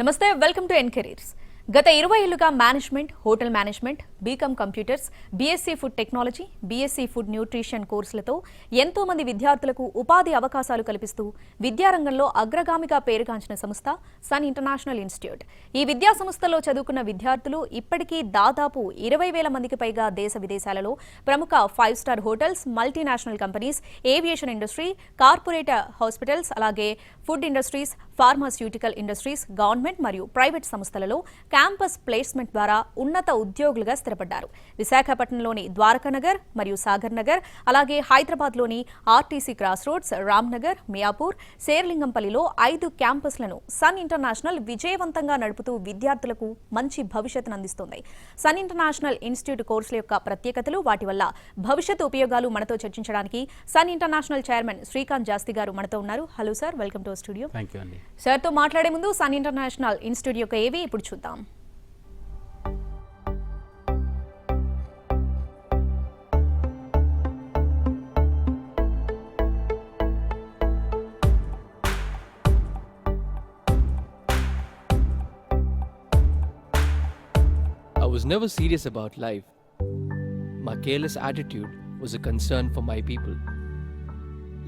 నమస్తే, welcome to N careers. గత 20 ఏళ్లుగా management, hotel management, BCom computers, BSc food technology, BSc food nutrition కోర్సులతో ఎంతో మంది విద్యార్థులకు ఉపాధి అవకాశాలు కల్పిస్తూ విద్యారంగంలో అగ్రగామిగా పేరుగాంచిన సంస్థ సన్ ఇంటర్నేషనల్ ఇన్స్టిట్యూట్. ఈ విద్యా సంస్థలో చదువుకున్న విద్యార్థులు ఇప్పటికీ దాదాపు 20,000 మందికి పైగా దేశ విదేశాలలో ప్రముఖ 5 star hotels, multinational companies, aviation industry, corporate hospitals, అలాగే food industries, pharmaceutical industries, government మరియు ప్రైవేట్ సంస్థలలో క్యాంపస్ ప్లేస్మెంట్ ద్వారా ఉన్నత ఉద్యోగులుగా స్థిరపడ్డారు. విశాఖపట్నంలోని ద్వారకానగర్ మరియు సాగర్ నగర్, అలాగే హైదరాబాద్లోని RTC cross roads, Ramnagar, Miyapur, శేర్లింగంపల్లిలో 5 క్యాంపస్లను సన్ ఇంటర్నేషనల్ విజయవంతంగా నడుపుతూ విద్యార్థులకు మంచి భవిష్యత్తును అందిస్తోంది. సన్ ఇంటర్నేషనల్ ఇన్స్టిట్యూట్ కోర్సుల యొక్క ప్రత్యేకతలు, వాటి వల్ల భవిష్యత్తు ఉపయోగాలు మనతో చర్చించడానికి సన్ ఇంటర్నేషనల్ చైర్మన్ శ్రీకాంత్ జాస్తి గారు మనతో ఉన్నారు. Hello sir, welcome to studio. సార్తో మాట్లాడే ముందు సన్ ఇంటర్నేషనల్ ఇన్స్టిట్యూట్ యొక్క ఏవి ఇప్పుడు చూద్దాం. I was never serious about life. My careless attitude was a concern for my people.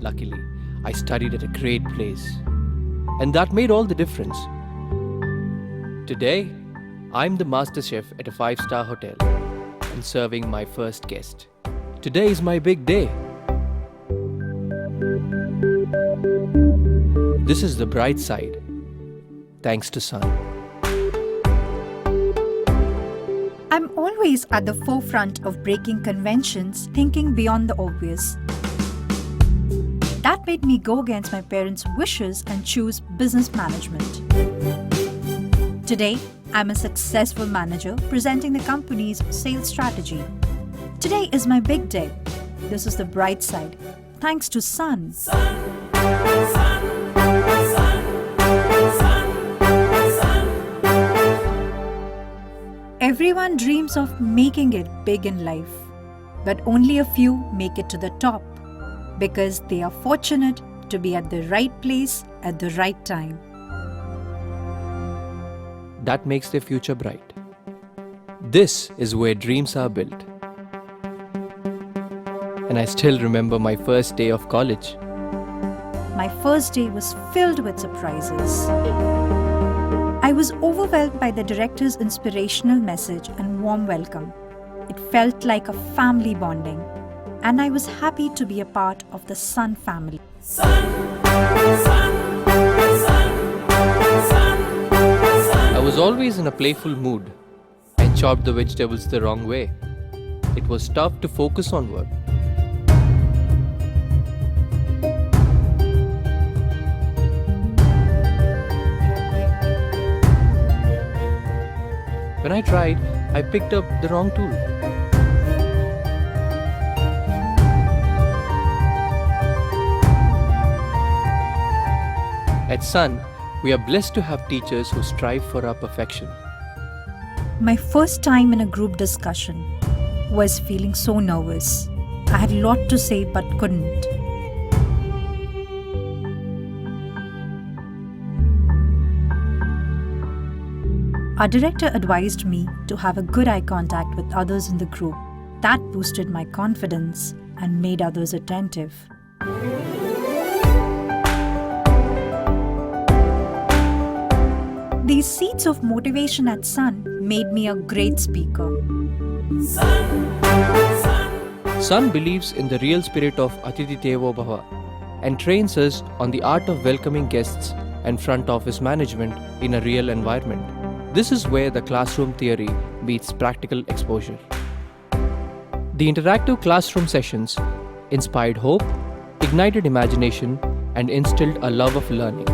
Luckily, I studied at a great place, and that made all the difference. Today, I'm the master chef at a 5-star hotel and serving my first guest. Today is my big day. This is the bright side, thanks to Sun. I'm always at the forefront of breaking conventions, thinking beyond the obvious. That made me go against my parents' wishes and choose business management. Today, I'm a successful manager presenting the company's sales strategy. Today is my big day. This is the bright side, thanks to Sun. Everyone dreams of making it big in life, but only a few make it to the top because they are fortunate to be at the right place at the right time. That makes their future bright. This is where dreams are built. And I still remember my first day of college. My first day was filled with surprises. I was overwhelmed by the director's inspirational message and warm welcome. It felt like a family bonding, and I was happy to be a part of the Sun family. I was always in a playful mood and chopped the vegetables the wrong way. It was tough to focus on work. When I tried, I picked up the wrong tool. At Sun, we are blessed to have teachers who strive for our perfection. My first time in a group discussion was feeling so nervous. I had a lot to say but couldn't. Our director advised me to have a good eye contact with others in the group. That boosted my confidence and made others attentive. These seeds of motivation at Sun made me a great speaker. Sun believes in the real spirit of Atithi Devo Bhava and trains us on the art of welcoming guests and front office management in a real environment. This is where the classroom theory meets practical exposure. The interactive classroom sessions inspired hope, ignited imagination, and instilled a love of learning.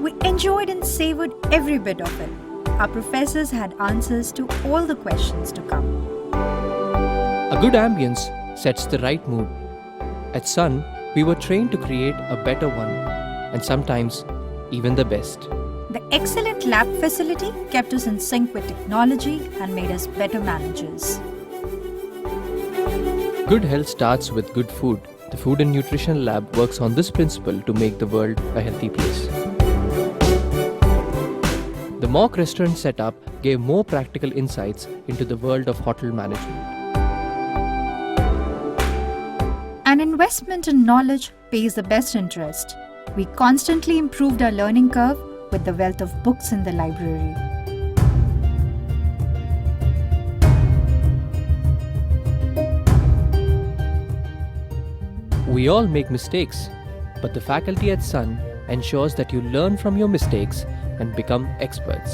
We enjoyed and savored every bit of it. Our professors had answers to all the questions to come. A good ambience sets the right mood. At Sun, we were trained to create a better one, and sometimes even the best. The excellent lab facility kept us in sync with technology and made us better managers. Good health starts with good food. The Food and Nutrition Lab works on this principle to make the world a healthy place. The mock restaurant setup gave more practical insights into the world of hotel management. An investment in knowledge pays the best interest. We constantly improved our learning curve with the wealth of books in the library. We all make mistakes, but the faculty at Sun ensures that you learn from your mistakes and become experts.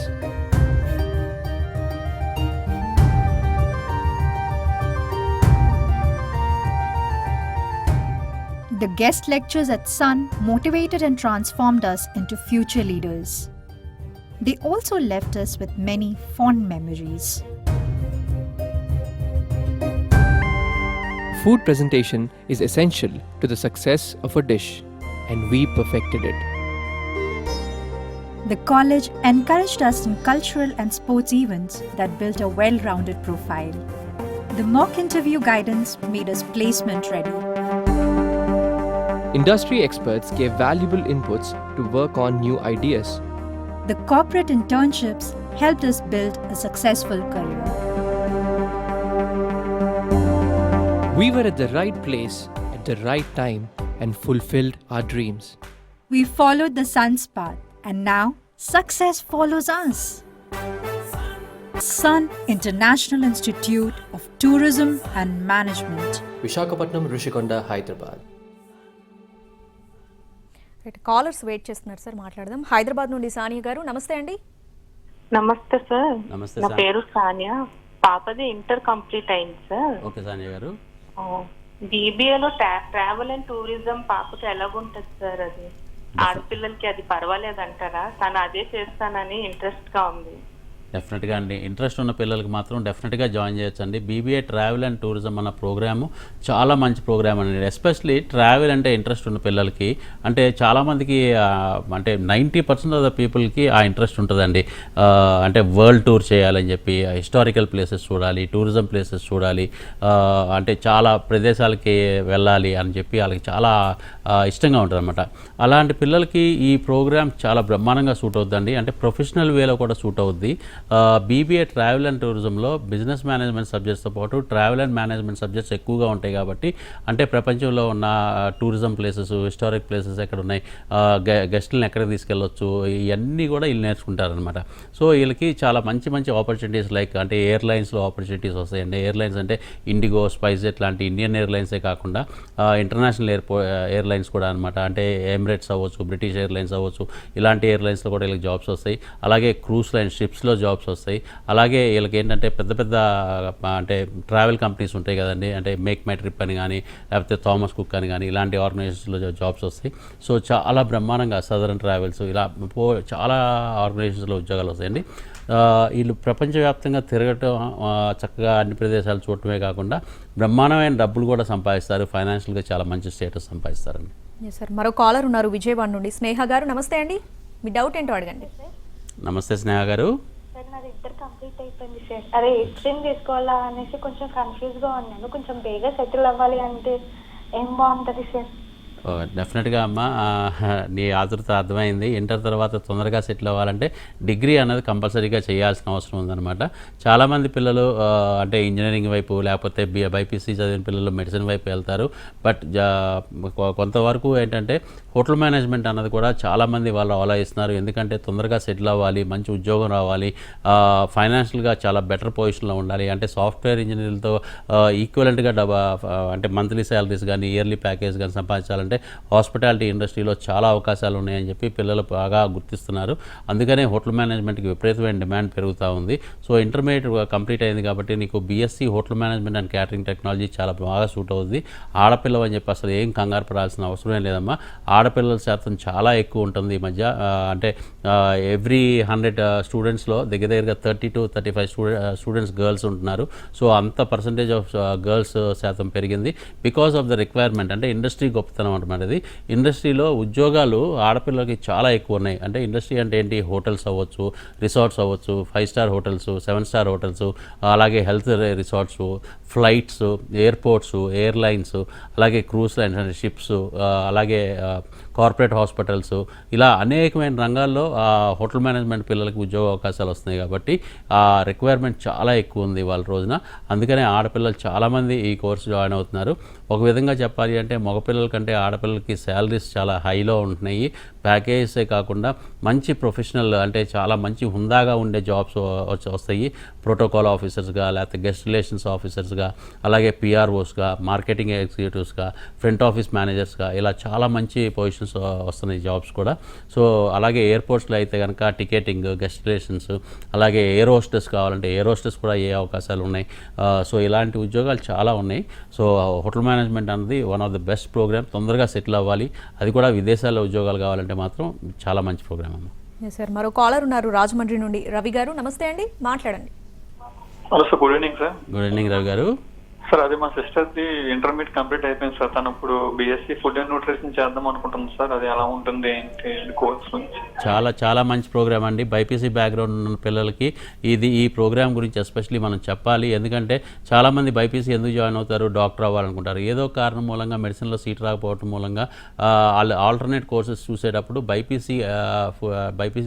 The guest lectures at Sun motivated and transformed us into future leaders. They also left us with many fond memories. Food presentation is essential to the success of a dish, and we perfected it. The college encouraged us in cultural and sports events that built a well-rounded profile. The mock interview guidance made us placement ready. Industry experts gave valuable inputs to work on new ideas. The corporate internships helped us build a successful career. We were at the right place at the right time and fulfilled our dreams. We followed the sun's path, and now success follows us. Sun International Institute of Tourism and Management. Visakhapatnam, Rishikonda, Hyderabad. Callers wait చేస్తున్నారు sir, మాట్లాడదాం. హైదరాబాద్ నుండి సానియా గారు, నమస్తే అండి. నమస్తే sir. నమస్తే నా పేరు సానియా. పాపది ఇంటర్ కంప్లీట్ అయింది సార్. ఓకే సానియా గారు. బీబీఏలో ట్రావెల్ అండ్ టూరిజం పాపకి ఎలాగుంటది సార్? అది ఆడపిల్లలకి అది పర్వాలేదు అంటారా? తను అదే చేస్తానని ఇంట్రెస్ట్ గా ఉంది. డెఫినెట్గా అండి, ఇంట్రెస్ట్ ఉన్న పిల్లలకి మాత్రం డెఫినెట్గా జాయిన్ చేయొచ్చు అండి. బీబీఏ ట్రావెల్ అండ్ టూరిజం అన్న ప్రోగ్రాము చాలా మంచి ప్రోగ్రామ్ అండి. ఎస్పెషలీ ట్రావెల్ అంటే ఇంట్రెస్ట్ ఉన్న పిల్లలకి, అంటే చాలామందికి అంటే 90% ఆఫ్ ద పీపుల్కి ఆ ఇంట్రెస్ట్ ఉంటుందండి. అంటే వరల్డ్ టూర్ చేయాలని చెప్పి, హిస్టారికల్ ప్లేసెస్ చూడాలి, టూరిజం ప్లేసెస్ చూడాలి, అంటే చాలా ప్రదేశాలకి వెళ్ళాలి అని చెప్పి వాళ్ళకి చాలా ఇష్టంగా ఉంటుంది అనమాట. అలాంటి పిల్లలకి ఈ ప్రోగ్రామ్ చాలా బ్రహ్మాండంగా సూట్ అవుతుందండి. అంటే ప్రొఫెషనల్ వేలో కూడా సూట్ అవుద్ది. బీబీఏ ట్రావెల్ అండ్ టూరిజంలో బిజినెస్ మేనేజ్మెంట్ సబ్జెక్ట్స్తో పాటు ట్రావెల్ అండ్ మేనేజ్మెంట్ సబ్జెక్ట్స్ ఎక్కువగా ఉంటాయి కాబట్టి, అంటే ప్రపంచంలో ఉన్న టూరిజం ప్లేసెస్, హిస్టారిక్ ప్లేసెస్ ఎక్కడ ఉన్నాయి, గెస్టులను ఎక్కడికి తీసుకెళ్ళొచ్చు, ఇవన్నీ కూడా వీళ్ళు నేర్చుకుంటారనమాట. సో వీళ్ళకి చాలా మంచి మంచి ఆపర్చునిటీస్, లైక్ అంటే ఎయిర్లైన్స్లో ఆపర్చునిటీస్ వస్తాయండి. ఎయిర్లైన్స్ అంటే ఇండిగో, స్పైస్జెట్ లాంటి ఇండియన్ ఎయిర్లైన్సే కాకుండా ఇంటర్నేషనల్ ఎయిర్లైన్స్ కూడా అనమాట. అంటే ఎమిరేట్స్ అవ్వచ్చు, బ్రిటిష్ ఎయిర్లైన్స్ అవ్వచ్చు, ఇలాంటి ఎయిర్లైన్స్లో కూడా వీళ్ళకి జాబ్స్ వస్తాయి. అలాగే క్రూజ్ లైన్ షిప్స్లో జాబ్స్ వస్తాయి. అలాగే వీళ్ళకి ఏంటంటే పెద్ద పెద్ద అంటే ట్రావెల్ కంపెనీస్ ఉంటాయి కదండి, అంటే మేక్ మై ట్రిప్ అని కానీ, లేకపోతే థామస్ కుక్ అని కానీ, ఇలాంటి ఆర్గనైజేషన్స్లో జాబ్స్ వస్తాయి. సో చాలా బ్రహ్మాండంగా సదరన్ ట్రావెల్స్, ఇలా చాలా ఆర్గనైజేషన్స్లో ఉద్యోగాలు వస్తాయండి. వీళ్ళు ప్రపంచవ్యాప్తంగా తిరగటం, చక్కగా అన్ని ప్రదేశాలు చూడటమే కాకుండా బ్రహ్మాండమైన డబ్బులు కూడా సంపాదిస్తారు. ఫైనాన్షియల్గా చాలా మంచి స్టేటస్ సంపాదిస్తారండి. సార్, మరో కాలర్ ఉన్నారు విజయవాడ నుండి. స్నేహ గారు, నమస్తే అండి. మీ డౌట్ ఏంటో అడగండి. నమస్తే స్నేహ గారు. సార్, నాది ఇంటర్ కంప్లీట్ అయిపోయింది సార్. అదే ఎక్స్టెండ్ చేసుకోవాలా అనేసి కొంచెం కన్ఫ్యూజ్గా ఉన్నాను. కొంచెం బేగా సెటిల్ అవ్వాలి అంటే ఏం బాగుంటుంది సార్? డెఫినెట్గా అమ్మ, నీ ఆతృత అర్థమైంది. ఇంటర్ తర్వాత తొందరగా సెటిల్ అవ్వాలంటే డిగ్రీ అనేది కంపల్సరీగా చేయాల్సిన అవసరం ఉందన్నమాట. చాలామంది పిల్లలు అంటే ఇంజనీరింగ్ వైపు, లేకపోతే బైపీసీ చదివిన పిల్లలు మెడిసిన్ వైపు వెళ్తారు. బట్ కొంతవరకు ఏంటంటే హోటల్ మేనేజ్మెంట్ అన్నది కూడా చాలామంది వాళ్ళు ఆలోచిస్తున్నారు. ఎందుకంటే తొందరగా సెటిల్ అవ్వాలి, మంచి ఉద్యోగం రావాలి, ఫైనాన్షియల్గా చాలా బెటర్ పొజిషన్లో ఉండాలి. అంటే సాఫ్ట్వేర్ ఇంజనీర్లతో ఈక్వలెంట్గా అంటే మంత్లీ శాలరీస్ కానీ, ఇయర్లీ ప్యాకేజ్ కానీ సంపాదించాలంటే హాస్పిటాలిటీ ఇండస్ట్రీలో చాలా అవకాశాలు ఉన్నాయని చెప్పి పిల్లలు బాగా గుర్తిస్తున్నారు. అందుకనే హోటల్ మేనేజ్మెంట్కి విపరీతమైన డిమాండ్ పెరుగుతూ ఉంది. సో ఇంటర్మీడియట్ కంప్లీట్ అయింది కాబట్టి నీకు BSc hotel management and catering technology చాలా బాగా సూట్ అవుతుంది. ఆడపిల్లలు అని చెప్పి అసలు ఏం కంగారు పడాల్సిన అవసరమే లేదమ్మా. ఆడపిల్లల శాతం చాలా ఎక్కువ ఉంటుంది ఈ మధ్య. అంటే ఎవ్రీ 100 స్టూడెంట్స్లో దగ్గరగా 30 to 35 స్టూడెంట్స్ గర్ల్స్ ఉంటున్నారు. సో అంత పర్సంటేజ్ ఆఫ్ గర్ల్స్ శాతం పెరిగింది బికాస్ ఆఫ్ ద రిక్వైర్మెంట్. అంటే ఇండస్ట్రీ గొప్పతనం అనమాట. ఇండస్ట్రీలో ఉద్యోగాలు ఆడపిల్లలకి చాలా ఎక్కువ ఉన్నాయి. అంటే ఇండస్ట్రీ అంటే ఏంటి? హోటల్స్ అవ్వచ్చు, రిసార్ట్స్ అవ్వచ్చు, 5 స్టార్ హోటల్స్, 7 స్టార్ హోటల్స్, అలాగే health resorts, flights, airports, airlines, అలాగే క్రూజ్ లైన్స్ అంటే షిప్స్, అలాగే కార్పొరేట్ హాస్పిటల్స్, ఇలా అనేకమైన రంగాల్లో హోటల్ మేనేజ్మెంట్ పిల్లలకి ఉద్యోగ అవకాశాలు వస్తున్నాయి కాబట్టి ఆ రిక్వైర్మెంట్ చాలా ఎక్కువ ఉంది వాళ్ళ రోజున. అందుకనే ఆడపిల్లలు చాలామంది ఈ కోర్సు జాయిన్ అవుతున్నారు. ఒక విధంగా చెప్పాలి అంటే మగపిల్లల కంటే ఆడపిల్లలకి శాలరీస్ చాలా హైలో ఉంటున్నాయి. ప్యాకేజెసే కాకుండా మంచి ప్రొఫెషనల్ అంటే చాలా మంచి హుందాగా ఉండే జాబ్స్ వస్తాయి. ప్రోటోకాల్ ఆఫీసర్స్గా, లేకపోతే గెస్ట్ రిలేషన్స్ ఆఫీసర్స్గా, అలాగే పిఆర్ఓస్గా, మార్కెటింగ్ ఎగ్జిక్యూటివ్స్గా, ఫ్రంట్ ఆఫీస్ మేనేజర్స్గా, ఇలా చాలా మంచి పొజిషన్స్ వస్తున్నాయి జాబ్స్ కూడా. సో అలాగే ఎయిర్పోర్ట్స్లో అయితే కనుక టికెటింగ్, గెస్ట్ రిలేషన్స్, అలాగే ఎయిర్ హోస్టెస్ కావాలంటే ఎయిర్ హోస్టెస్ కూడా ఏ అవకాశాలు ఉన్నాయి. సో ఇలాంటి ఉద్యోగాలు చాలా ఉన్నాయి. సో హోటల్ మేనేజ్మెంట్ అనేది one of the best program. తొందరగా సెటిల్ అవ్వాలి, అది కూడా విదేశాల్లో ఉద్యోగాలు కావాలంటే మాత్రం చాలా మంచి ప్రోగ్రామ్ అమ్మ. సార్ మరో కాలర్ ఉన్నారు రాజమండ్రి నుండి. రవి గారు నమస్తే అండి, మాట్లాడండి. Hello sir, good evening sir. Good evening Ravi గారు. సార్ అది మా సిస్టర్ది ఇంటర్మీడియట్ కంప్లీట్ అయిపోయింది సార్. తను ఇప్పుడు బీఎస్సీ ఫుడ్ అండ్ న్యూట్రిషన్ చేద్దాం అనుకుంటుంది సార్. అది ఎలా ఉంటుంది ఏంటి కోర్స్ గురించి? చాలా చాలా మంచి ప్రోగ్రామ్ అండి. బైపీసీ బ్యాక్గ్రౌండ్ ఉన్న పిల్లలకి ఈ ప్రోగ్రామ్ గురించి ఎస్పెషల్లీ మనం చెప్పాలి. ఎందుకంటే చాలామంది బైపీసీ ఎందుకు జాయిన్ అవుతారు, డాక్టర్ అవ్వాలనుకుంటారు. ఏదో కారణం మూలంగా మెడిసిన్లో సీట్ రాకపోవడం మూలంగా ఆల్టర్నేట్ కోర్సెస్ చూసేటప్పుడు బైపీసీ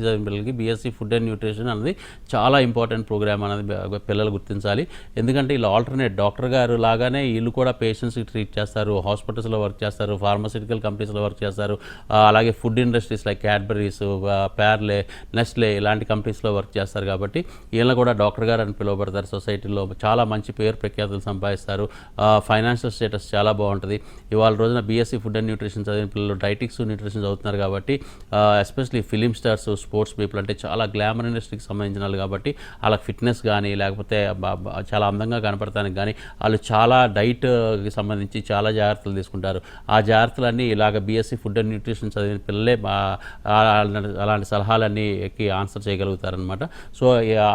చదివిన పిల్లలకి బీఎస్సీ ఫుడ్ అండ్ న్యూట్రిషన్ అనేది చాలా ఇంపార్టెంట్ ప్రోగ్రామ్ అనేది పిల్లలు గుర్తించాలి. ఎందుకంటే ఇలా ఆల్టర్నేట్ డాక్టర్ గారు లాగానే వీళ్ళు కూడా పేషెంట్స్కి ట్రీట్ చేస్తారు, హాస్పిటల్స్లో వర్క్ చేస్తారు, ఫార్మాసిటికల్ కంపెనీస్లో వర్క్ చేస్తారు, అలాగే food industries like Cadbury's, Parle, Nestle ఇలాంటి కంపెనీస్లో వర్క్ చేస్తారు. కాబట్టి వీళ్ళని కూడా డాక్టర్ గారు అని పిలువబడతారు. సొసైటీలో చాలా మంచి పేరు ప్రఖ్యాతులు సంపాదిస్తారు. ఫైనాన్షియల్ స్టేటస్ చాలా బాగుంటుంది. ఇవాళ రోజున బీఎస్సీ ఫుడ్ అండ్ న్యూట్రిషన్ చదివిన పిల్లలు డైటిక్స్, న్యూట్రిషన్ చదువుతున్నారు కాబట్టి especially film stars, sports people అంటే చాలా గ్లామర్ ఇండస్ట్రీకి సంబంధించిన వాళ్ళు కాబట్టి వాళ్ళకి ఫిట్నెస్ కానీ లేకపోతే చాలా అందంగా కనపడటానికి కానీ వాళ్ళు చాలా డైట్కి సంబంధించి చాలా జాగ్రత్తలు తీసుకుంటారు. ఆ జాగ్రత్తలన్నీ ఇలాగ బీఎస్సీ ఫుడ్ అండ్ న్యూట్రిషన్ చదివిన పిల్లలే అలాంటి సలహాలన్నీ ఎక్కి ఆన్సర్ చేయగలుగుతారనమాట. సో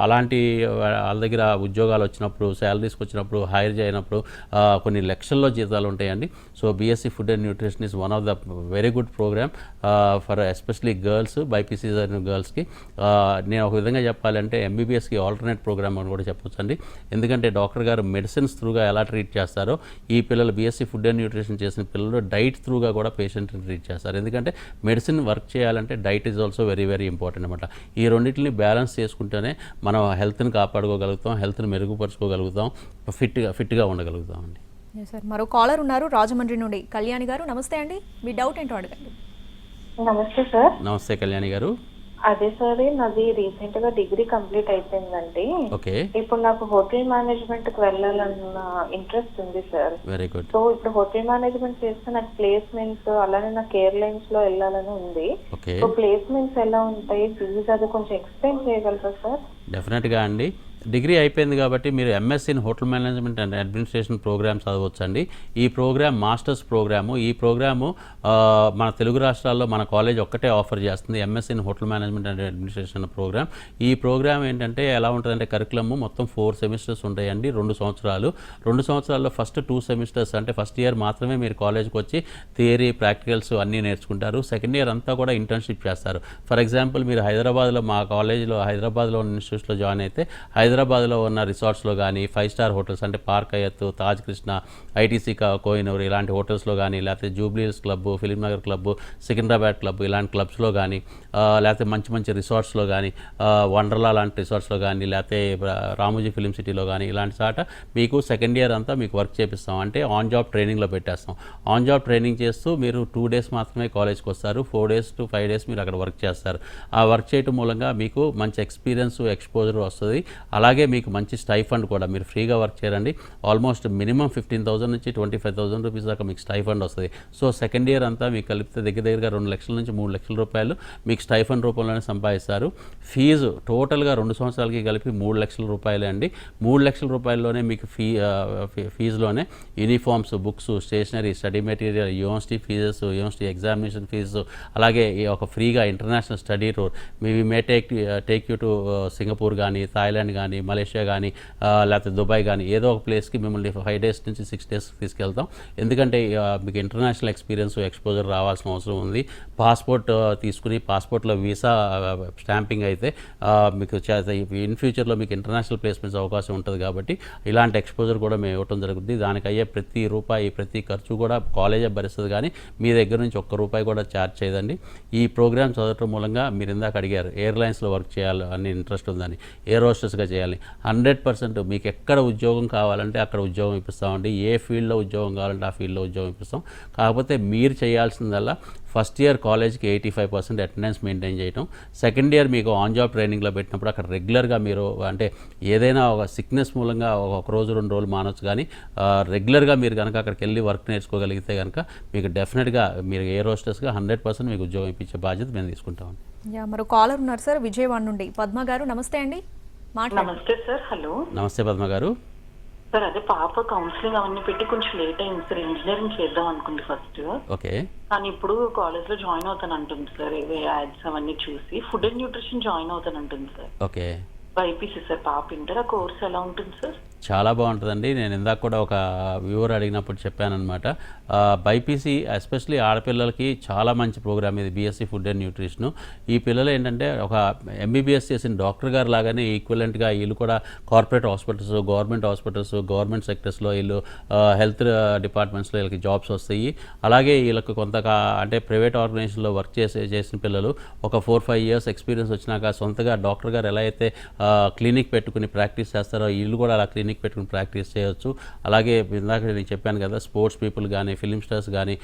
అలాంటి వాళ్ళ దగ్గర ఉద్యోగాలు వచ్చినప్పుడు, శాలరీస్కి వచ్చినప్పుడు, హైర్ చేయనప్పుడు కొన్ని లక్షల్లో జీతాలు ఉంటాయండి. So BSc food and nutrition is one of the very good program for especially girls, BiPC చదివిన గర్ల్స్కి. నేను ఒక విధంగా చెప్పాలంటే ఎంబీబీఎస్కి ఆల్టర్నేట్ ప్రోగ్రామ్ అని కూడా చెప్పొచ్చు అండి. ఎందుకంటే డాక్టర్ గారు మెడిసిన్స్ త్రూగా ఎలా ట్రీట్ చేస్తారో ఈ పిల్లలు బీఎస్సీ ఫుడ్ అండ్ న్యూట్రిషన్ చేసిన పిల్లలు డైట్ త్రూగా కూడా పేషెంట్ని ట్రీట్ చేస్తారు. ఎందుకంటే మెడిసిన్ వర్క్ చేయాలంటే diet is also very very important అనమాట. ఈ రెండింటిని బ్యాలెన్స్ చేసుకుంటేనే మనం హెల్త్ని కాపాడుకోగలుగుతాం, హెల్త్ని మెరుగుపరుచుకోగలుగుతాం, ఫిట్గా ఉండగలుగుతాం అండి. సార్ మరో కాలర్ ఉన్నారు రాజమండ్రి నుండి. కళ్యాణి గారు నమస్తే అండి, మీ డౌట్ ఏంటో అడగండి. నమస్తే సార్. నమస్తే కళ్యాణి గారు. అదే సార్, నాది రీసెంట్ గా డిగ్రీ కంప్లీట్ అయిపోయిందండి. ఓకే, ఇప్పుడు నాకు హోటల్ మేనేజ్మెంట్ కి వెళ్ళాలన్న ఇంట్రెస్ట్ ఉంది సార్. Very good. సో ఇప్పుడు హోటల్ మేనేజ్మెంట్ చేస్తే నాకు ప్లేస్మెంట్స్, అలానే నాకు ఎయిర్లైన్స్ లో వెళ్ళాలని ఉంది. ఓకే, సో ప్లేస్మెంట్స్ ఎలా ఉంటాయి, ఫీజు అది కొంచెం ఎక్స్ప్లెయిన్ చేయగలరా సార్? డెఫినెట్గా అండి. డిగ్రీ అయిపోయింది కాబట్టి మీరు MSc in hotel management and administration program చదవచ్చండి. ఈ ప్రోగ్రామ్ మాస్టర్స్ ప్రోగ్రాము. ఈ ప్రోగ్రాము మన తెలుగు రాష్ట్రాల్లో మన కాలేజ్ ఒక్కటే ఆఫర్ చేస్తుంది, MSc in hotel management and administration program. ఈ ప్రోగ్రామ్ ఏంటంటే ఎలా ఉంటుందంటే కరికులము మొత్తం 4 సెమిస్టర్స్ ఉంటాయండి, 2 సంవత్సరాలు. 2 సంవత్సరాల్లో ఫస్ట్ 2 సెమిస్టర్స్ అంటే ఫస్ట్ ఇయర్ మాత్రమే మీరు కాలేజ్కి వచ్చి థియరీ, ప్రాక్టికల్స్ అన్నీ నేర్చుకుంటారు. సెకండ్ ఇయర్ అంతా కూడా ఇంటర్న్షిప్ చేస్తారు. ఫర్ ఎగ్జాంపుల్ మీరు హైదరాబాద్లో మా కాలేజ్లో హైదరాబాద్లో ఉన్న ఇన్స్టిట్యూట్స్లో జాయిన్ అయితే హైదరాబాద్లో ఉన్న రిసార్ట్స్లో కానీ 5 స్టార్ హోటల్స్ అంటే పార్క్ అయ్యత్, తాజ్ కృష్ణ, ఐటీసీ కోహినూర్ ఇలాంటి హోటల్స్లో కానీ, లేకపోతే Jubilee Hills club, film Nagar club, Secunderabad club ఇలాంటి క్లబ్స్లో కానీ, లేకపోతే మంచి మంచి రిసార్ట్స్లో కానీ, వండర్లా లాంటి రిసార్ట్స్లో కానీ, లేకపోతే రామోజీ ఫిలిం సిటీలో కానీ ఇలాంటి చాట మీకు సెకండ్ ఇయర్ అంతా మీకు వర్క్ చేపిస్తాం. అంటే ఆన్ జాబ్ ట్రైనింగ్లో పెట్టేస్తాం. ఆన్ జాబ్ ట్రైనింగ్ చేస్తూ మీరు 2 డేస్ మాత్రమే కాలేజ్కి వస్తారు, 4 days to 5 days మీరు అక్కడ వర్క్ చేస్తారు. ఆ వర్క్ చేయటం మూలంగా మీకు మంచి ఎక్స్పీరియన్స్, ఎక్స్పోజర్ వస్తుంది. అలాగే మీకు మంచి స్టైఫండ్ కూడా, మీరు ఫ్రీగా వర్క్ చేయండి. ఆల్మోస్ట్ మినిమం 15,000 నుంచి 25,000 రూపీస్ దాకా మీకు స్టైఫండ్ వస్తుంది. సో సెకండ్ ఇయర్ అంతా మీకు కలిపితే దగ్గరగా 2 లక్షల నుంచి 3 లక్షల రూపాయలు మీకు స్టైఫండ్ రూపంలోనే సంపాదిస్తారు. ఫీజు టోటల్గా 2 సంవత్సరాలకి కలిపి 3 లక్షల రూపాయలే అండి. 3 లక్షల రూపాయల్లోనే మీకు ఫీజులోనే uniforms, books, stationery, study material, university fees, university examination fee, అలాగే ఒక ఫ్రీగా international study tour. May take you to Singapore కానీ, థాయిలాండ్ కానీ, కానీ మలేషియా కానీ లేకపోతే దుబాయ్ కానీ ఏదో ఒక ప్లేస్కి మిమ్మల్ని 5 days నుంచి 6 days తీసుకెళ్తాం. ఎందుకంటే మీకు ఇంటర్నేషనల్ ఎక్స్పీరియన్స్ ఎక్స్పోజర్ రావాల్సిన అవసరం ఉంది. పాస్పోర్ట్ తీసుకుని పాస్పోర్ట్లో వీసా స్టాంపింగ్ అయితే మీకు ఇన్ ఫ్యూచర్లో మీకు ఇంటర్నేషనల్ ప్లేస్మెంట్స్ అవకాశం ఉంటుంది. కాబట్టి ఇలాంటి ఎక్స్పోజర్ కూడా మేము ఇవ్వడం జరుగుతుంది. దానికి అయ్యే ప్రతి రూపాయి ప్రతి ఖర్చు కూడా కాలేజే భరిస్తుంది, కానీ మీ దగ్గర నుంచి ₹1 కూడా ఛార్జ్ చేయదండి. ఈ ప్రోగ్రామ్ చదవటం మూలంగా మీరు ఇందాక అడిగారు ఎయిర్లైన్స్లో వర్క్ చేయాలి అని ఇంట్రెస్ట్ ఉందని, ఎయిర్ హోస్టెస్గా చేయాలి. 100% మీకు ఎక్కడ ఉద్యోగం కావాలంటే అక్కడ ఉద్యోగం ఇప్పిస్తామండి. ఏ ఫీల్డ్లో ఉద్యోగం కావాలంటే ఆ ఫీల్డ్లో ఉద్యోగం ఇప్పిస్తాం. కాకపోతే మీరు చేయాల్సిందల్లా ఫస్ట్ ఇయర్ కాలేజ్కి 85% అటెండెన్స్ మెయింటైన్ చేయడం. సెకండ్ ఇయర్ మీకు ఆన్ జాబ్ ట్రైనింగ్లో పెట్టినప్పుడు అక్కడ రెగ్యులర్గా మీరు అంటే ఏదైనా ఒక సిక్నెస్ మూలంగా ఒక రోజు 2 రోజులు మానవచ్చు, కానీ రెగ్యులర్గా మీరు కనుక అక్కడికి వెళ్ళి వర్క్ నేర్చుకోగలిగితే కనుక మీకు డెఫినెట్గా మీరు ఎయిర్ హోస్టెస్గా 100% మీకు ఉద్యోగం ఇప్పించే బాధ్యత మేము తీసుకుంటామండి. మరో కాలర్ ఉన్నారు సార్, విజయవాడ నుండి పద్మ గారు. నమస్తే అండి. నమస్తే సార్. హలో. నమస్తే పద్మ గారు. సార్ అదే పాప కౌన్సిలింగ్ అవన్నీ పెట్టి కొంచెం లేట్ అయింది సార్. ఇంజనీరింగ్ చేద్దాం అనుకుంది ఫస్ట్, ఓకే. కానీ ఇప్పుడు కాలేజ్ లో జాయిన్ అవుతాను అంటుంది సార్. యాడ్స్ అవన్నీ చూసి ఫుడ్ అండ్ న్యూట్రిషన్ జాయిన్ అవుతాను అంటుంది సార్. ఓకే. BiPC sir. పాప ఇంటర్. ఆ కోర్స్ ఎలా ఉంటుంది సార్? చాలా బాగుంటుందండి. నేను ఇందాక కూడా ఒక వ్యూవర్ అడిగినప్పుడు చెప్పానమాట. బైపీసీ ఎస్పెషలీ ఆడపిల్లలకి చాలా మంచి ప్రోగ్రామ్ ఇది, బీఎస్సీ ఫుడ్ అండ్ న్యూట్రిషన్. ఈ పిల్లలు ఏంటంటే ఒక ఎంబీబీఎస్ చేసిన డాక్టర్ గారు లాగానే ఈక్వలెంట్గా వీళ్ళు కూడా corporate hospitals, government hospitals, government సెక్టర్స్లో వీళ్ళు హెల్త్ డిపార్ట్మెంట్స్లో వీళ్ళకి జాబ్స్ వస్తాయి. అలాగే వీళ్ళకి కొంత అంటే ప్రైవేట్ ఆర్గనైజేషన్లో వర్క్ చేసిన పిల్లలు ఒక 4-5 years ఎక్స్పీరియన్స్ వచ్చినాక సొంతగా డాక్టర్ గారు ఎలా అయితే క్లినిక్ పెట్టుకుని ప్రాక్టీస్ చేస్తారో వీళ్ళు కూడా అలా క్లినిక్ పెట్టుకుని ప్రాక్టీస్ చేయవచ్చు. అలాగే ఇందాక నేను చెప్పాను కదా, స్పోర్ట్స్ పీపుల్ కానీ, ఫిలిం స్టార్స్ కానీ,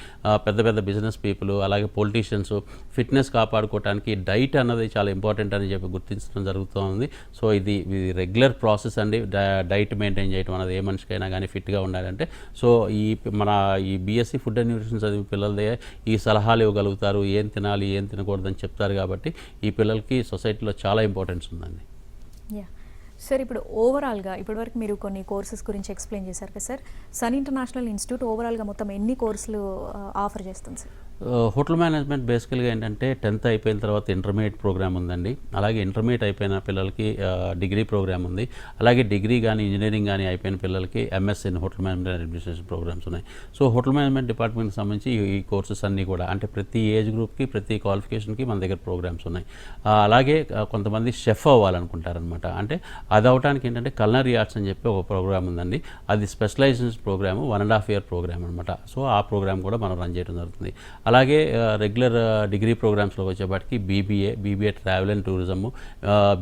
పెద్ద పెద్ద బిజినెస్ పీపుల్, అలాగే పొలిటీషియన్స్ ఫిట్నెస్ కాపాడుకోవడానికి డైట్ అన్నది చాలా ఇంపార్టెంట్ అని చెప్పి గుర్తించడం జరుగుతుంది. సో ఇది రెగ్యులర్ ప్రాసెస్ అండి. డైట్ మెయింటైన్ చేయడం అనేది ఏ మనిషికైనా కానీ ఫిట్గా ఉండాలంటే. సో ఈ బీఎస్సీ ఫుడ్ అండ్ న్యూట్రిషన్ చదివే పిల్లలదే ఈ సలహాలు ఇవ్వగలుగుతారు, ఏం తినాలి ఏం తినకూడదని చెప్తారు. కాబట్టి ఈ పిల్లలకి సొసైటీలో చాలా ఇంపార్టెన్స్ ఉందండి. సార్ ఇప్పుడు ఓవరాల్గా ఇప్పటివరకు మీరు కొన్ని కోర్సెస్ గురించి ఎక్స్ప్లెయిన్ చేశారు కదా సార్. సన్ ఇంటర్నేషనల్ ఇన్స్టిట్యూట్ ఓవరాల్గా మొత్తం ఎన్ని కోర్సులు ఆఫర్ చేస్తుంది సార్? హోటల్ మేనేజ్మెంట్ బేసికల్గా ఏంటంటే 10th అయిపోయిన తర్వాత ఇంటర్మీడియట్ ప్రోగ్రామ్ ఉందండి. అలాగే ఇంటర్మీడియట్ అయిపోయిన పిల్లలకి డిగ్రీ ప్రోగ్రామ్ ఉంది. అలాగే డిగ్రీ కానీ ఇంజనీరింగ్ కానీ అయిపోయిన పిల్లలకి MSc in hotel management and administration programs ఉన్నాయి. సో హోటల్ మేనేజ్మెంట్ డిపార్ట్మెంట్కి సంబంధించి ఈ కోర్సెస్ అన్నీ కూడా అంటే ప్రతి ఏజ్ గ్రూప్కి ప్రతి క్వాలిఫికేషన్కి మన దగ్గర ప్రోగ్రామ్స్ ఉన్నాయి. అలాగే కొంతమంది షెఫ్ అవ్వాలనుకుంటారనమాట. అంటే అది అవడానికి ఏంటంటే కల్నరీ ఆర్ట్స్ అని చెప్పి ఒక ప్రోగ్రామ్ ఉందండి. అది స్పెషలైజేషన్ ప్రోగ్రాము, 1.5 year ప్రోగ్రామ్ అనమాట. సో ఆ ప్రోగ్రామ్ కూడా మనం రన్ చేయడం జరుగుతుంది. అలాగే రెగ్యులర్ డిగ్రీ ప్రోగ్రామ్స్లో వచ్చేపాటికి BBA travel and tourism,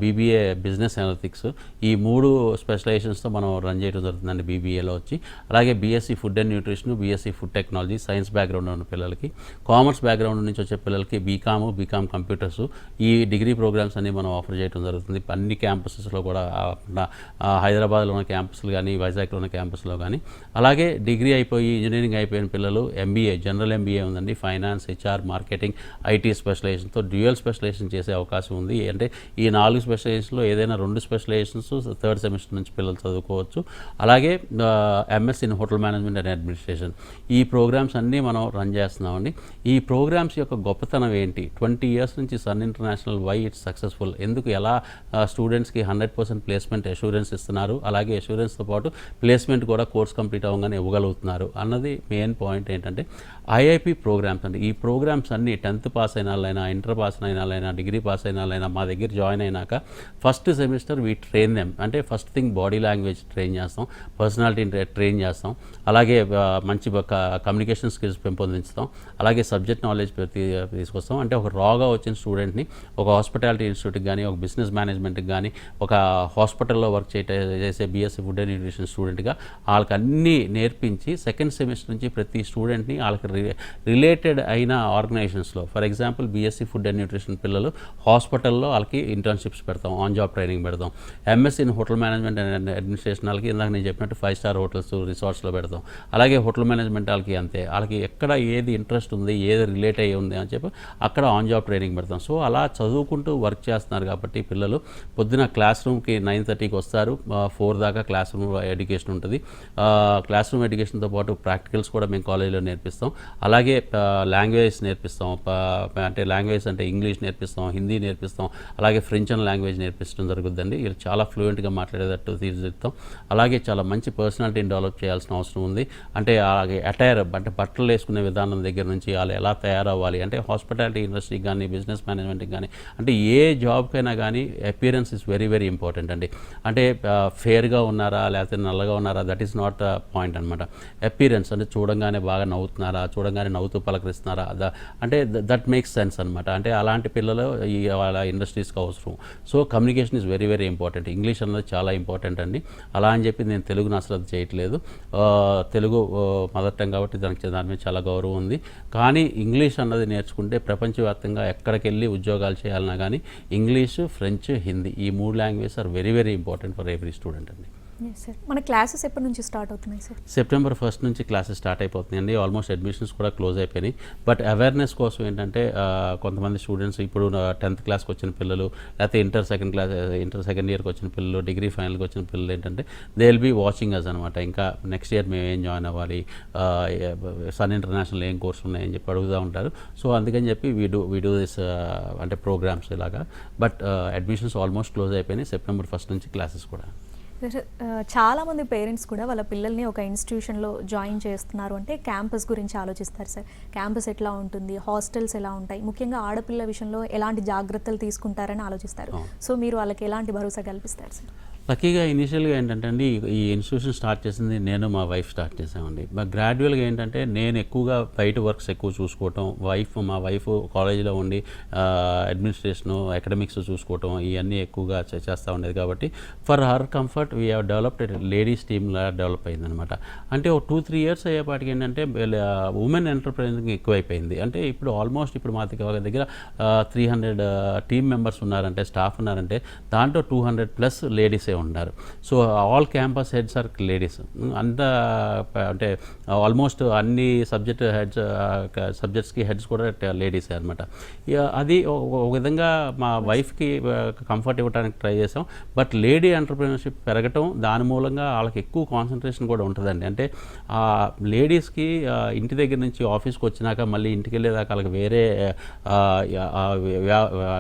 BBA business analytics, ఈ 3 స్పెషలైజేషన్స్తో మనం రన్ చేయడం జరుగుతుందండి బీబీఏలో వచ్చి. అలాగే BSc food and nutrition, BSc food technology, science background ఉన్న పిల్లలకి, కామర్స్ బ్యాక్గ్రౌండ్ నుంచి వచ్చే పిల్లలకి బీకామ్ కంప్యూటర్స్, ఈ డిగ్రీ ప్రోగ్రామ్స్ అన్ని మనం ఆఫర్ చేయడం జరుగుతుంది. అన్ని క్యాంపసెస్లో కూడా హైదరాబాద్లో ఉన్న క్యాంపస్లు కానీ, వైజాగ్లో ఉన్న క్యాంపస్లో కానీ. అలాగే డిగ్రీ అయిపోయి ఇంజనీరింగ్ అయిపోయిన పిల్లలు ఎంబీఏ, జనరల్ ఎంబీఏ ఉందండి, ఫైనాన్స్, హెచ్ఆర్, మార్కెటింగ్, ఐటీ స్పెషలైజేషన్తో డ్యూయల్ స్పెషలైజేషన్ చేసే అవకాశం ఉంది. అంటే ఈ 4 స్పెషలైజేషన్లో ఏదైనా 2 స్పెషలైజేషన్స్ 3rd సెమిస్టర్ నుంచి పిల్లలు చదువుకోవచ్చు. అలాగే MSc in hotel management and administration, ఈ ప్రోగ్రామ్స్ అన్నీ మనం రన్ చేస్తున్నామండి. ఈ ప్రోగ్రామ్స్ యొక్క గొప్పతనం ఏంటి, 20 years నుంచి Sun International why it's successful, ఎందుకు ఎలా స్టూడెంట్స్కి 100% ప్లేస్మెంట్ అష్యూరెన్స్ ఇస్తున్నారు, అలాగే అష్యూరెన్స్తో పాటు ప్లేస్మెంట్ కూడా కోర్స్ కంప్లీట్ అవ్వగానే ఇవ్వగలుగుతున్నారు అన్నది మెయిన్ పాయింట్. ఏంటంటే ఐఐపి ప్రోగ్రామ్స్ అండి. ఈ ప్రోగ్రామ్స్ అన్నీ 10th పాస్ అయిన వాళ్ళైనా, ఇంటర్ పాస్ అయిన వాళ్ళైనా, డిగ్రీ పాస్ అయిన వాళ్ళైనా మా దగ్గర జాయిన్ అయినాక first semester we train them. అంటే first thing body language train చేస్తాం, పర్సనాలిటీ ట్రైన్ చేస్తాం, అలాగే మంచి కమ్యూనికేషన్ స్కిల్స్ పెంపొందిస్తాం, అలాగే సబ్జెక్ట్ నాలెడ్జ్ తీసుకొస్తాం. అంటే ఒక రాగా వచ్చిన స్టూడెంట్ని ఒక హాస్పిటాలిటీ ఇన్స్టిట్యూట్కి కానీ, ఒక బిజినెస్ మేనేజ్మెంట్కి కానీ, ఒక హాస్పిటల్లో వర్క్ చేసే బీఎస్సీ ఫుడ్ అండ్ న్యూట్రిషన్ స్టూడెంట్గా వాళ్ళకి అన్నీ నేర్పించి సెకండ్ సెమిస్టర్ నుంచి ప్రతి స్టూడెంట్ని వాళ్ళకి రిలేటెడ్ అయిన ఆర్గనైజేషన్స్లో, for example BSc food and nutrition పిల్లలు హాస్పిటల్లో వాళ్ళకి ఇంటర్న్షిప్స్ పెడతాం, ఆన్ జాబ్ ట్రైనింగ్ పెడతాం. MSc in hotel management and administration వాళ్ళకి ఇందాక నేను చెప్పినట్టు 5 star హోటల్స్, రిసార్ట్స్లో పెడతాం. అలాగే హోటల్ మేనేజ్మెంట్ వాళ్ళకి అంతే, వాళ్ళకి ఎక్కడ ఏది ఇంట్రెస్ట్ ఉంది, ఏది రిలేట్ అయ్యి ఉంది అని చెప్పి అక్కడ ఆన్ జాబ్ ట్రైనింగ్ పెడతాం. సో అలా చదువుకుంటూ వర్క్ చేస్తున్నారు కాబట్టి పిల్లలు పొద్దున క్లాస్ రూమ్కి 9:30కి వస్తారు, 4 దాకా క్లాస్ రూమ్ ఎడ్యుకేషన్ ఉంటుంది. క్లాస్ రూమ్ ఎడ్యుకేషన్తో పాటు ప్రాక్టికల్స్ కూడా మేము కాలేజీలో నేర్పిస్తాం. అలాగే లాంగ్వేజ్ నేర్పిస్తాం, అంటే లాంగ్వేజ్ అంటే ఇంగ్లీష్ నేర్పిస్తాం, హిందీ నేర్పిస్తాం, అలాగే ఫ్రెంచ్ అని లాంగ్వేజ్ నేర్పించడం జరుగుతుందండి. వీళ్ళు చాలా ఫ్లూయెంట్గా మాట్లాడేటట్టు తీర్చిదిద్దాం. అలాగే చాలా మంచి పర్సనాలిటీని డెవలప్ చేయాల్సిన అవసరం ఉంది. అంటే అలాగే అటైర్ అంటే బట్టలు వేసుకునే విధానం దగ్గర నుంచి వాళ్ళు ఎలా తయారవ్వాలి, అంటే హాస్పిటాలిటీ ఇండస్ట్రీకి కానీ బిజినెస్ మేనేజ్మెంట్కి కానీ అంటే ఏ జాబ్కైనా కానీ appearance is very very important అండి. అంటే ఫేర్గా ఉన్నారా లేకపోతే నల్లగా ఉన్నారా, that is not the point అనమాట. అపియరెన్స్ అంటే చూడంగానే బాగా నవ్వుతున్నారా, చూడంగానే నవ్వుతూ పలకరిస్తున్నారా, అంటే దట్ మేక్స్ సెన్స్ అనమాట. అంటే అలాంటి పిల్లలు ఈ వాళ్ళ ఇండస్ట్రీస్కి అవసరం. So communication is very very important. English అన్నది చాలా ఇంపార్టెంట్ అండి. అలా అని చెప్పి నేను తెలుగును అసలు చేయట్లేదు. తెలుగు మదర్ టంగ్ కాబట్టి దాని మీద చాలా గౌరవం ఉంది. కానీ ఇంగ్లీష్ అన్నది నేర్చుకుంటే ప్రపంచవ్యాప్తంగా ఎక్కడికి వెళ్ళి ఉద్యోగాలు చేయాలన్నా కానీ ఇంగ్లీష్, ఫ్రెంచ్, హిందీ ఈ 3 languages are very very important for every student అండి. సార్ మన క్లాసెస్ ఎప్పటి నుంచి స్టార్ట్ అవుతున్నాయి సార్? సెప్టెంబర్ 1 నుంచి క్లాసెస్ స్టార్ట్ అయిపోతున్నాయండి. ఆల్మోస్ట్ అడ్మిషన్స్ కూడా క్లోజ్ అయిపోయినాయి. బట్ అవేర్నెస్ కోసం ఏంటంటే కొంతమంది స్టూడెంట్స్ ఇప్పుడు 10th క్లాస్కి వచ్చిన పిల్లలు, లేకపోతే ఇంటర్ సెకండ్ ఇయర్కి వచ్చిన పిల్లలు, డిగ్రీ ఫైనల్కి వచ్చిన పిల్లలు ఏంటంటే they will be watching us అనమాట. ఇంకా నెక్స్ట్ ఇయర్ మేము ఏం జాయిన్ అవ్వాలి, సన్ ఇంటర్నేషనల్ ఏం కోర్స్ ఉన్నాయని చెప్పి అడుగుతూ ఉంటారు. సో అందుకని చెప్పి వీ డూ దిస్ అంటే ప్రోగ్రామ్స్ ఇలాగా. బట్ అడ్మిషన్స్ ఆల్మోస్ట్ క్లోజ్ అయిపోయినాయి. సెప్టెంబర్ 1 నుంచి క్లాసెస్ కూడా. చాలామంది పేరెంట్స్ కూడా వాళ్ళ పిల్లల్ని ఒక ఇన్స్టిట్యూషన్లో జాయిన్ చేస్తున్నారు అంటే క్యాంపస్ గురించి ఆలోచిస్తారు సార్. క్యాంపస్ ఎట్లా ఉంటుంది, హాస్టల్స్ ఎలా ఉంటాయి, ముఖ్యంగా ఆడపిల్ల విషయంలో ఎలాంటి జాగ్రత్తలు తీసుకుంటారని ఆలోచిస్తారు. సో మీరు వాళ్ళకి ఎలాంటి భరోసా కల్పిస్తారు సార్? లక్కీగా ఇనిషియల్గా ఏంటంటే అండి ఈ ఇన్స్టిట్యూషన్ స్టార్ట్ చేసింది నేను, మా వైఫ్ స్టార్ట్ చేసామండి. బట్ గ్రాడ్యువల్గా ఏంటంటే నేను ఎక్కువగా బయట వర్క్స్ ఎక్కువ చూసుకోవటం, మా వైఫ్ కాలేజీలో ఉండి అడ్మినిస్ట్రేషను, అకాడమిక్స్ చూసుకోవటం ఇవన్నీ ఎక్కువగా చేస్తూ ఉండేది. కాబట్టి for her comfort we have developed ladies టీమ్లా డెవలప్ అయిందనమాట. అంటే ఒక 2-3 ఇయర్స్ అయ్యేపాటికి ఏంటంటే ఉమెన్ ఎంటర్ప్రైజింగ్ ఎక్కువైపోయింది. అంటే ఇప్పుడు ఆల్మోస్ట్ ఇప్పుడు మా దగ్గర 300 టీమ్ మెంబర్స్ ఉన్నారంటే, స్టాఫ్ ఉన్నారంటే దాంట్లో 200+ లేడీసే ఉన్నారు. So all campus heads are ladies. అంతా అంటే ఆల్మోస్ట్ అన్ని సబ్జెక్ట్స్కి హెడ్స్ కూడా లేడీసే అనమాట. అది ఒక విధంగా మా వైఫ్కి కంఫర్ట్ ఇవ్వడానికి ట్రై చేసాం. బట్ లేడీ ఎంటర్ప్రినర్షిప్ పెరగటం, దాని మూలంగా వాళ్ళకి ఎక్కువ కాన్సన్ట్రేషన్ కూడా ఉంటుందండి. అంటే లేడీస్కి ఇంటి దగ్గర నుంచి ఆఫీస్కి వచ్చినాక మళ్ళీ ఇంటికి వెళ్ళేదాకా వాళ్ళకి వేరే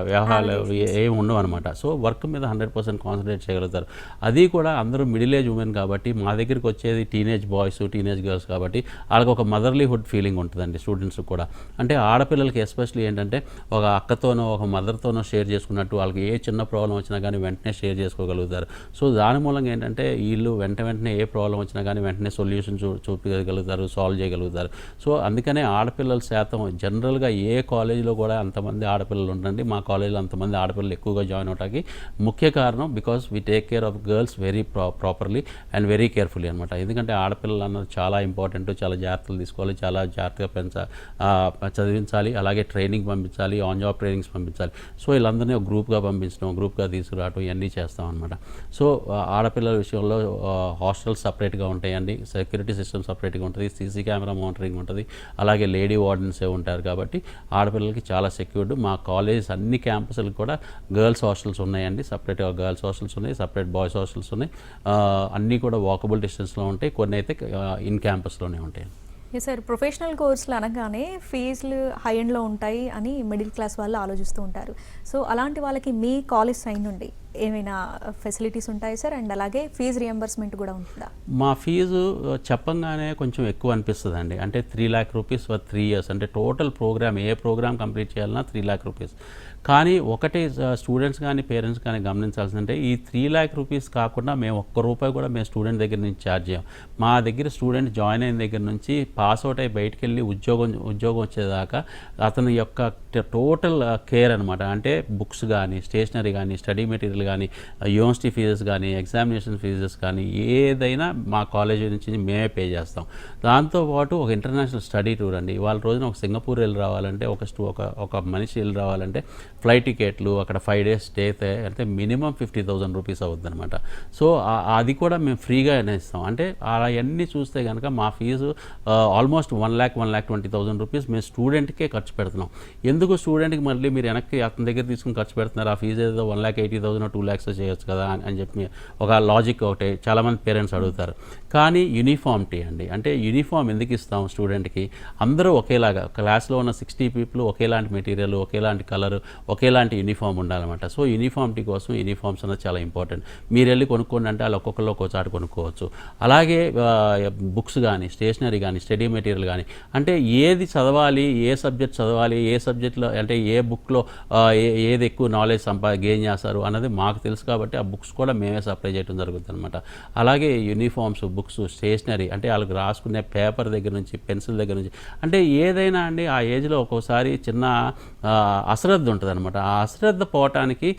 వ్యవహారాలు ఏమి ఉండవు అనమాట. సో వర్క్ మీద 100% కాన్సన్ట్రేట్ చేయగలుగుతారు. అది కూడా అందరూ మిడిల్ ఏజ్ ఉమెన్ కాబట్టి మా దగ్గరికి వచ్చేది టీనేజ్ బాయ్స్, టీనేజ్ గర్ల్స్ కాబట్టి వాళ్ళకి ఒక మదర్లీహుడ్ ఫీలింగ్ ఉంటుందండి స్టూడెంట్స్ కూడా. అంటే ఆడపిల్లలకి ఎస్పెషల్లీ ఏంటంటే ఒక అక్కతోనో ఒక మదర్తోనో షేర్ చేసుకున్నట్టు వాళ్ళకి ఏ చిన్న ప్రాబ్లం వచ్చినా కానీ వెంటనే షేర్ చేసుకోగలుగుతారు. సో దాని మూలంగా ఏంటంటే వీళ్ళు వెంటనే ఏ ప్రాబ్లం వచ్చినా కానీ వెంటనే సొల్యూషన్ చూపించగలుగుతారు, సాల్వ్ చేయగలుగుతారు. సో అందుకనే ఆడపిల్లల శాతం జనరల్గా ఏ కాలేజీలో కూడా అంతమంది ఆడపిల్లలు ఉండండి, మా కాలేజీలో అంతమంది ఆడపిల్లలు ఎక్కువగా జాయిన్ అవడానికి ముఖ్య కారణం because we take care of girls very properly and very carefully అనమాట. ఎందుకంటే ఆడపిల్లలు అన్నది చాలా ఇంపార్టెంట్, చాలా జాగ్రత్తలు తీసుకోవాలి, చాలా జాగ్రత్తగా చదివించాలి, అలాగే ట్రైనింగ్ పంపించాలి, ఆన్ జాబ్ ట్రైనింగ్స్ పంపించాలి. సో వీళ్ళందరినీ ఒక గ్రూప్గా పంపించడం, గ్రూప్గా తీసుకురావడం ఇవన్నీ చేస్తాం అనమాట. సో ఆడపిల్లల విషయంలో హాస్టల్స్ సపరేట్గా ఉంటాయండి, సెక్యూరిటీ సిస్టమ్ సపరేట్గా ఉంటుంది, సీసీ కెమెరా మానిటరింగ్ ఉంటుంది, అలాగే లేడీ వార్డెన్సే ఉంటారు. కాబట్టి ఆడపిల్లలకి చాలా సెక్యూర్డ్. మా కాలేజెస్ అన్ని క్యాంపస్లకు కూడా గర్ల్స్ హాస్టల్స్ ఉన్నాయండి, సపరేట్గా గర్ల్స్ హాస్టల్స్ ఉన్నాయి, సపరేట్ బాయ్స్ హాస్టల్స్ ఉన్నాయి. అన్నీ కూడా వాకబుల్ డిస్టెన్స్లో ఉంటాయి, కొన్ని అయితే ఇన్ క్యాంపస్లోనే ఉంటాయి. సార్ ప్రొఫెషనల్ కోర్సులు అనగానే ఫీజులు హై ఎండ్లో ఉంటాయి అని మిడిల్ క్లాస్ వాళ్ళు ఆలోచిస్తూ ఉంటారు. సో అలాంటి వాళ్ళకి మీ కాలేజ్ సైడ్ నుండి ఏమైనా ఫెసిలిటీస్ ఉంటాయి సార్? అండ్ అలాగే ఫీజు రియంబర్స్మెంట్ కూడా ఉంటుందా? మా ఫీజు చెప్పంగానే కొంచెం ఎక్కువ అనిపిస్తుంది అండి. అంటే 3 lakh rupees ఫర్ 3 years. అంటే టోటల్ ప్రోగ్రామ్ ఏ ప్రోగ్రామ్ కంప్లీట్ చేయాలన్నా 3 lakh rupees. కానీ ఒకటి స్టూడెంట్స్ కానీ పేరెంట్స్ కానీ గమనించాల్సిందంటే ఈ 3 lakh rupees కాకుండా మేము ₹1 కూడా మేము స్టూడెంట్ దగ్గర నుంచి ఛార్జ్ చేయం. మా దగ్గర స్టూడెంట్ జాయిన్ అయిన దగ్గర నుంచి పాస్ అవుట్ అయ్యి బయటికి వెళ్ళి ఉద్యోగం వచ్చేదాకా అతని యొక్క టోటల్ కేర్ అనమాట. అంటే బుక్స్ కానీ, స్టేషనరీ కానీ, స్టడీ మెటీరియల్ కానీ, యూనివర్సిటీ ఫీజెస్ కానీ, ఎగ్జామినేషన్ ఫీజెస్ కానీ ఏదైనా మా కాలేజీ నుంచి మేమే పే చేస్తాం. దాంతోపాటు ఒక ఇంటర్నేషనల్ స్టడీ టూర్ అండి. ఇవాళ రోజున ఒక సింగపూర్ వెళ్ళి రావాలంటే, ఒక మనిషి వెళ్ళి రావాలంటే ఫ్లైట్ టికెట్లు, అక్కడ 5 days స్టే అంటే మినిమం 50,000 rupees అవుతుంది అనమాట. సో అది కూడా మేము ఫ్రీగానే ఇస్తాం. అంటే అవన్నీ చూస్తే కనుక మా ఫీజు ఆల్మోస్ట్ 1,20,000 rupees మేము స్టూడెంట్కే ఖర్చు పెడుతున్నాం. ఎందుకు స్టూడెంట్కి మళ్ళీ మీరు వెనక్కి అతని దగ్గర తీసుకుని ఖర్చు పెడుతున్నారు? ఆ ఫీజు ఏదో 1,80,000 2 lakhs చేయొచ్చు కదా అని చెప్పి ఒక లాజిక్ ఒకటి చాలామంది పేరెంట్స్ అడుగుతారు. కానీ యూనిఫామిటీ అండి, అంటే యూనిఫామ్ ఎందుకు ఇస్తాం స్టూడెంట్కి? అందరూ ఒకేలాగా, క్లాస్లో ఉన్న 60 పీపుల్ ఒకేలాంటి మెటీరియల్, ఒకేలాంటి కలర్, ఒకేలాంటి యూనిఫామ్ ఉండాలన్నమాట. సో యూనిఫామిటీ కోసం యూనిఫామ్స్ అనేది చాలా ఇంపార్టెంట్. మీరు వెళ్ళి కొనుక్కోండి అంటే వాళ్ళు ఒక్కొక్కరు ఒక్కో చాటు కొనుక్కోవచ్చు. అలాగే బుక్స్ కానీ, స్టేషనరీ కానీ, స్టడీ మెటీరియల్ కానీ, అంటే ఏది చదవాలి, ఏ సబ్జెక్ట్ చదవాలి, ఏ సబ్జెక్ట్లో అంటే ఏ బుక్లో ఏది ఎక్కువ నాలెడ్జ్ గెయిన్ చేస్తారు అన్నది మాకు తెలుసు కాబట్టి ఆ బుక్స్ కూడా మేమే సప్లై చేయడం జరుగుతుంది అనమాట. అలాగే యూనిఫామ్స్, బుక్స్, స్టేషనరీ, అంటే వాళ్ళకి రాసుకునే పేపర్ దగ్గర నుంచి, పెన్సిల్ దగ్గర నుంచి, అంటే ఏదైనా అండి ఆ ఏజ్లో ఒక్కోసారి చిన్న అశ్రద్ధ ఉంటుంది అనమాట. ఆ అశ్రద్ధ పోవటానికి,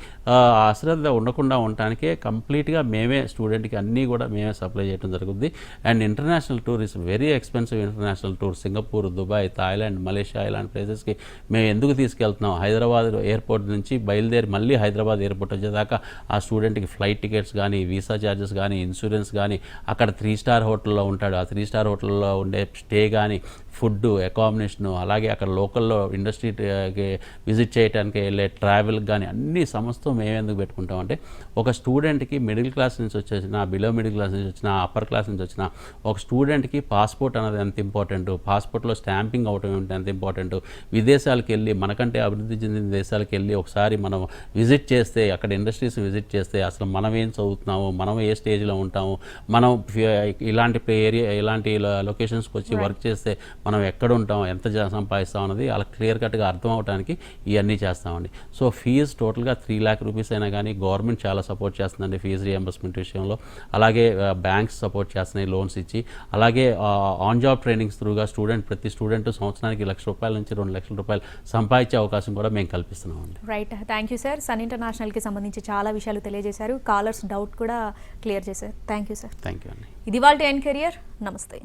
అశ్రద్ధ ఉండకుండా ఉండటానికే కంప్లీట్గా మేమే స్టూడెంట్కి అన్నీ కూడా మేమే సప్లై చేయడం జరుగుతుంది. And international tour is very expensive. International tour Singapore, Dubai, Thailand, Malaysia ఇలాంటి ప్లేసెస్కి మేము ఎందుకు తీసుకెళ్తున్నాం? హైదరాబాద్ ఎయిర్పోర్ట్ నుంచి బయలుదేరి మళ్ళీ హైదరాబాద్ ఎయిర్పోర్ట్ వచ్చేదాకా ఆ స్టూడెంట్కి ఫ్లైట్ టికెట్స్ కానీ, వీసా ఛార్జెస్ కానీ, ఇన్సూరెన్స్ కానీ, అక్కడ 3 స్టార్ హోటల్లో ఉంటాడు, ఆ 3 స్టార్ హోటల్లో ఉండే స్టే కానీ, ఫుడ్, అకామిడేషను, అలాగే అక్కడ లోకల్లో ఇండస్ట్రీకి విజిట్ చేయడానికి వెళ్ళే ట్రావెల్ కానీ అన్ని సమస్తం మేము ఎందుకు పెట్టుకుంటామంటే ఒక స్టూడెంట్కి మిడిల్ క్లాస్ నుంచి వచ్చేసిన, బిలో మిడిల్ క్లాస్ నుంచి వచ్చిన, అప్పర్ క్లాస్ నుంచి వచ్చిన ఒక స్టూడెంట్కి పాస్పోర్ట్ అనేది ఎంత ఇంపార్టెంట్, పాస్పోర్ట్లో స్టాంపింగ్ అవటం ఎంత ఇంపార్టెంట్, విదేశాలకు వెళ్ళి మనకంటే అభివృద్ధి చెందిన దేశాలకు వెళ్ళి ఒకసారి మనం విజిట్ చేస్తే, అక్కడ ఇండస్ట్రీస్ విజిట్ చేస్తే అసలు మనం ఏం చదువుతున్నాము, మనం ఏ స్టేజ్లో ఉంటాము, మనం ఇలాంటి ఏరియా, ఇలాంటి లొకేషన్స్కి వచ్చి వర్క్ చేస్తే మనం ఎక్కడ ఉంటాం, ఎంత సంపాదిస్తాం అన్నది అలా క్లియర్ కట్గా అర్థం అవడానికి ఇవన్నీ చేస్తామండి. సో ఫీజు టోటల్గా 3 lakh rupees అయినా కానీ గవర్నమెంట్ చాలా సపోర్ట్ చేస్తుందండి ఫీజు రియంబర్స్మెంట్ విషయంలో. అలాగే బ్యాంక్స్ సపోర్ట్ చేస్తున్నాయి లోన్స్ ఇచ్చి. అలాగే ఆన్ జాబ్ ట్రైనింగ్స్ త్రూగా ప్రతి స్టూడెంట్ సంవత్సరానికి ₹1,00,000 నుంచి ₹2,00,000 సంపాదించే అవకాశం కూడా మేము కల్పిస్తున్నామండి. Right, thank you sir. Sun ఇంటర్నేషనల్కి సంబంధించి చాలా విషయాలు తెలియజేశారు. కాలర్స్ డౌట్ కూడా క్లియర్ చేశారు. Thank you sir. Thank you అండి. ఇది వాళ్ళ ఎన్ కెరియర్. నమస్తే.